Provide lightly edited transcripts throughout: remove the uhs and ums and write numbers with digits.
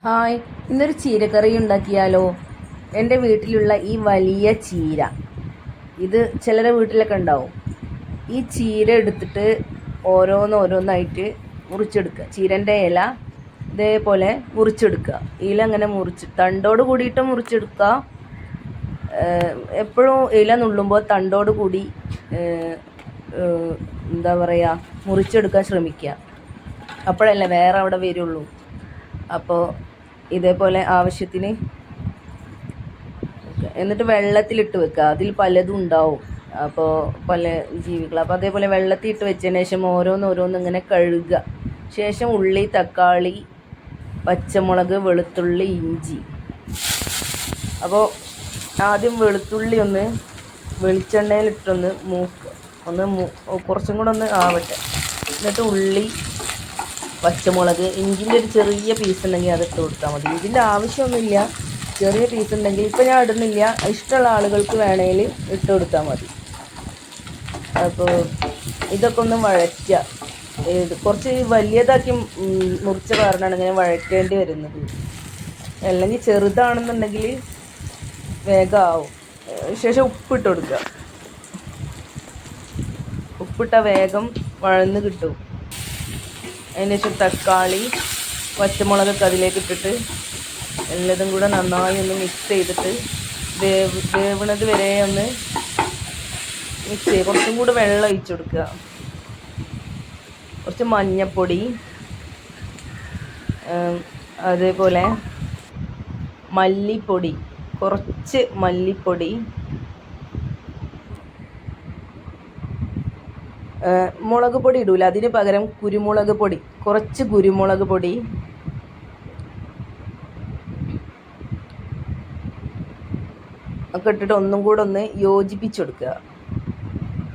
Hi, ഇന്നൊരു ചീരക്കറി ഉണ്ടാക്കിയാലോ? എൻ്റെ വീട്ടിലുള്ള ഈ വലിയ ചീര, ഇത് ചിലരുടെ വീട്ടിലൊക്കെ ഉണ്ടാവും. ഈ ചീര എടുത്തിട്ട് ഓരോന്നോരോന്നായിട്ട് മുറിച്ചെടുക്കുക. ചീരൻ്റെ ഇല ഇതേപോലെ മുറിച്ചെടുക്കുക. ഇല അങ്ങനെ തണ്ടോട് കൂടിയിട്ട് മുറിച്ചെടുക്കുക. എപ്പോഴും ഇല നുള്ളുമ്പോൾ തണ്ടോട് കൂടി എന്താ പറയുക, മുറിച്ചെടുക്കാൻ ശ്രമിക്കുക. അപ്പോഴല്ലേ വേറെ അവിടെ വരുള്ളൂ. അപ്പോൾ ഇതേപോലെ ആവശ്യത്തിന് എന്നിട്ട് വെള്ളത്തിലിട്ട് വെക്കുക. അതിൽ പലതും ഉണ്ടാവും, അപ്പോൾ പല ജീവികൾ. അപ്പോൾ അതേപോലെ വെള്ളത്തിലിട്ട് വെച്ചതിന് ശേഷം ഓരോന്നോരോന്ന് ഇങ്ങനെ കഴുകുക. ശേഷം ഉള്ളി, തക്കാളി, പച്ചമുളക്, വെളുത്തുള്ളി, ഇഞ്ചി. അപ്പോൾ ആദ്യം വെളുത്തുള്ളി ഒന്ന് വെളിച്ചെണ്ണയിലിട്ടൊന്ന് കുറച്ചും കൂടെ ഒന്ന് ആവട്ടെ. എന്നിട്ട് ഉള്ളി, പച്ചമുളക്, ഇഞ്ചിൻ്റെ ഒരു ചെറിയ പീസ് ഉണ്ടെങ്കിൽ അത് ഇട്ട് കൊടുത്താൽ മതി. ഇതിൻ്റെ ആവശ്യമൊന്നുമില്ല, ചെറിയ പീസ് ഉണ്ടെങ്കിൽ. ഇപ്പം ഞാൻ ഇടുന്നില്ല, ഇഷ്ടമുള്ള ആളുകൾക്ക് വേണമെങ്കിൽ ഇട്ട് കൊടുത്താൽ മതി. അപ്പോൾ ഇതൊക്കെ ഒന്ന് വഴറ്റുക. കുറച്ച് വലിയതാക്കി മുറിച്ച കാരണമാണ് ഇങ്ങനെ വഴറ്റേണ്ടി വരുന്നത്. അല്ലെങ്കിൽ ചെറുതാണെന്നുണ്ടെങ്കിൽ വേഗം ആവും. ശേഷം ഉപ്പിട്ട് കൊടുക്കുക. ഉപ്പിട്ട വേഗം വഴന്ന് കിട്ടും. അതിന് ശേഷം തക്കാളി, പച്ചമുളകൊക്കെ അതിലേക്ക് ഇട്ടിട്ട് എല്ലാതും കൂടെ നന്നായി ഒന്ന് മിക്സ് ചെയ്തിട്ട് വേവണത് വരെ ഒന്ന് മിക്സ് ചെയ്യുക. കുറച്ചും കൂടെ വെള്ളം ഒഴിച്ചു കൊടുക്കുക. കുറച്ച് മഞ്ഞൾപ്പൊടി, അതേപോലെ മല്ലിപ്പൊടി, കുറച്ച് മല്ലിപ്പൊടി, മുളക് പൊടി ഇടൂല, അതിന് പകരം കുരുമുളക് പൊടി, കുറച്ച് കുരുമുളക് പൊടി, ഒക്കെ ഇട്ടിട്ട് ഒന്നും കൂടെ ഒന്ന് യോജിപ്പിച്ചെടുക്കുക.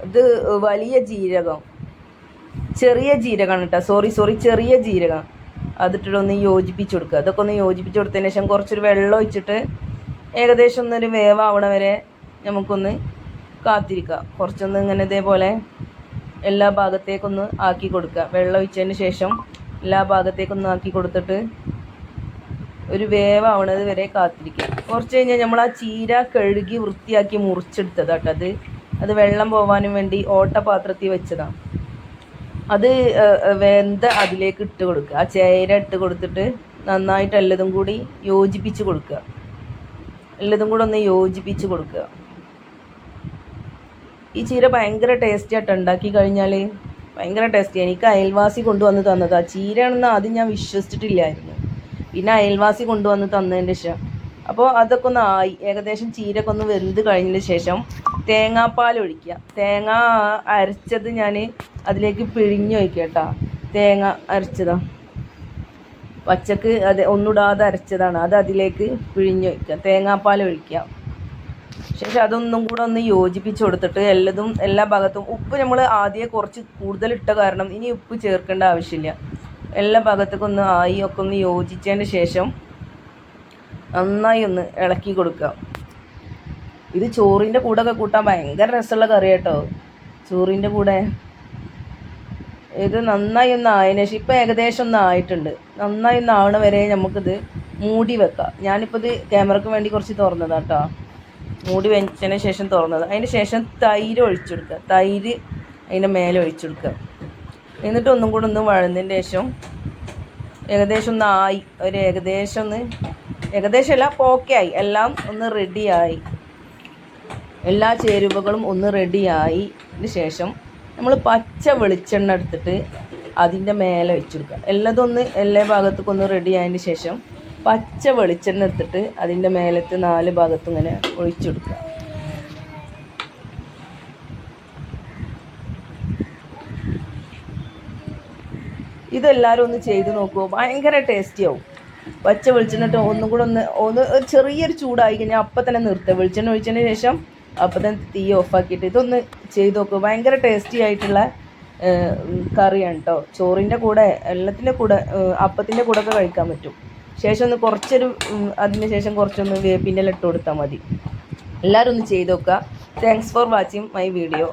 ഇത് വലിയ ജീരകം, ചെറിയ ജീരകമാണ് കേട്ടോ, ചെറിയ ജീരകം. അതിട്ടിട്ട് ഒന്ന് യോജിപ്പിച്ച് കൊടുക്കുക. അതൊക്കെ ഒന്ന് യോജിപ്പിച്ച് കൊടുത്തതിന് ശേഷം കുറച്ചൊരു വെള്ളം ഒഴിച്ചിട്ട് ഏകദേശം ഒന്നൊരു വേവാവണ വരെ നമുക്കൊന്ന് കാത്തിരിക്കുക. കുറച്ചൊന്ന് ഇങ്ങനെ ഇതേപോലെ എല്ലാ ഭാഗത്തേക്കൊന്ന് ആക്കി കൊടുക്കുക. വെള്ളം ഒഴിച്ചതിന് ശേഷം എല്ലാ ഭാഗത്തേക്കൊന്ന് ആക്കി കൊടുത്തിട്ട് ഒരു വേവാവണത് വരെ കാത്തിരിക്കുക. കുറച്ച് കഴിഞ്ഞാൽ നമ്മൾ ആ ചീര കഴുകി വൃത്തിയാക്കി മുറിച്ചെടുത്തത് കേട്ടോ. അത് വെള്ളം പോവാനും വേണ്ടി ഓട്ടപാത്രത്തിൽ വെച്ചതാണ്. അത് വെന്ത അതിലേക്ക് ഇട്ട് കൊടുക്കുക. ആ ചീര ഇട്ട് കൊടുത്തിട്ട് നന്നായിട്ട് എല്ലാതും കൂടി യോജിപ്പിച്ച് കൊടുക്കുക. എല്ലാതും കൂടെ ഒന്ന് യോജിപ്പിച്ച് കൊടുക്കുക. ഈ ചീര ഭയങ്കര ടേസ്റ്റി ആയിട്ട് ഉണ്ടാക്കി കഴിഞ്ഞാൽ ഭയങ്കര ടേസ്റ്റി. എനിക്ക് അയൽവാസി കൊണ്ടുവന്ന് തന്നത്. ആ ചീരയാണെന്ന് ആദ്യം ഞാൻ വിശ്വസിച്ചിട്ടില്ലായിരുന്നു. പിന്നെ അയൽവാസി കൊണ്ടുവന്ന് തന്നതിൻ്റെ ശേഷം അപ്പോൾ അതൊക്കെ ഒന്ന് ആയി. ഏകദേശം ചീരയൊക്കെ ഒന്ന് വെന്ത് കഴിഞ്ഞതിന് ശേഷം തേങ്ങാപ്പാൽ ഒഴിക്കുക. തേങ്ങ അരച്ചത് ഞാൻ അതിലേക്ക് പിഴിഞ്ഞ് ഒഴിക്കുക കേട്ടോ. തേങ്ങ അരച്ചതാണ്, പച്ചക്ക് അത് ഒന്നിടാതെ അരച്ചതാണ്. അത് അതിലേക്ക് പിഴിഞ്ഞ് ഒഴിക്കുക. തേങ്ങാപ്പാൽ ഒഴിക്കുക. ശേഷം അതൊന്നും കൂടെ ഒന്ന് യോജിപ്പിച്ച് കൊടുത്തിട്ട് എല്ലാ ഭാഗത്തും ഉപ്പ് നമ്മൾ ആദ്യം കുറച്ച് കൂടുതൽ ഇട്ട കാരണം ഇനി ഉപ്പ് ചേർക്കേണ്ട ആവശ്യമില്ല. എല്ലാ ഭാഗത്തേക്കും ഒന്ന് ആയി ഒക്കെ ഒന്ന് യോജിച്ചതിന് ശേഷം നന്നായി ഒന്ന് ഇളക്കി കൊടുക്കുക. ഇത് ചോറിൻ്റെ കൂടെ ഒക്കെ കൂട്ടാൻ ഭയങ്കര രസമുള്ള കറി കേട്ടോ. ചോറിൻ്റെ കൂടെ ഇത് നന്നായി ഒന്ന് ആയതിനു ശേഷം ഇപ്പം ഏകദേശം ഒന്ന് ആയിട്ടുണ്ട്. നന്നായി ഒന്ന് ആവണ വരെ നമുക്കിത് മൂടി വെക്കാം. ഞാനിപ്പോൾ ഇത് ക്യാമറയ്ക്ക് വേണ്ടി കുറച്ച് തുറന്നതാണ് കേട്ടോ. മൂടി വെച്ചതിന് ശേഷം തുറന്നത്. അതിന് ശേഷം തൈര് ഒഴിച്ചു കൊടുക്കുക. തൈര് അതിൻ്റെ മേലെ ഒഴിച്ചു കൊടുക്കുക. എന്നിട്ട് ഒന്നും കൂടെ ഒന്ന് വഴന്നതിന് ശേഷം ഏകദേശം ഒന്ന് ആയി. ഏകദേശം എല്ലാം ഓക്കെ ആയി. എല്ലാം ഒന്ന് റെഡിയായി. എല്ലാ ചേരുവകളും ഒന്ന് റെഡിയായി. അതിന് ശേഷം നമ്മൾ പച്ച വെളിച്ചെണ്ണ എടുത്തിട്ട് അതിൻ്റെ മേലെ ഒഴിച്ചു കൊടുക്കുക. എല്ലാ ഭാഗത്തേക്കും ഒന്ന് റെഡി ആയതിന് ശേഷം പച്ച വെളിച്ചെണ്ണ എടുത്തിട്ട് അതിൻ്റെ മേലത്തെ 4 ഭാഗത്തും ഇങ്ങനെ ഒഴിച്ചു കൊടുക്കുക. ഇതെല്ലാവരും ഒന്ന് ചെയ്ത് നോക്കുമോ, ഭയങ്കര ടേസ്റ്റി ആവും. പച്ച വെളിച്ചെണ്ണ ഇട്ട് ഒന്നും കൂടെ ഒന്ന് ചെറിയൊരു ചൂടായി കഴിഞ്ഞാൽ അപ്പം തന്നെ നിർത്തുക. വെളിച്ചെണ്ണ ഒഴിച്ചതിന് ശേഷം അപ്പം തന്നെ തീ ഓഫാക്കിയിട്ട് ഇതൊന്ന് ചെയ്ത് നോക്കുക. ഭയങ്കര ടേസ്റ്റി ആയിട്ടുള്ള കറിയാണ് കേട്ടോ. ചോറിൻ്റെ കൂടെ, എല്ലാത്തിൻ്റെ കൂടെ, അപ്പത്തിൻ്റെ കൂടെ ഒക്കെ കഴിക്കാൻ പറ്റും. ശേഷം അതിന് ശേഷം കുറച്ചൊന്ന് വേപ്പിൻ്റെ ഇല ഇട്ട് കൊടുത്താൽ മതി. എല്ലാവരും ഒന്ന് ചെയ്ത് നോക്കുക. Thanks for watching my video.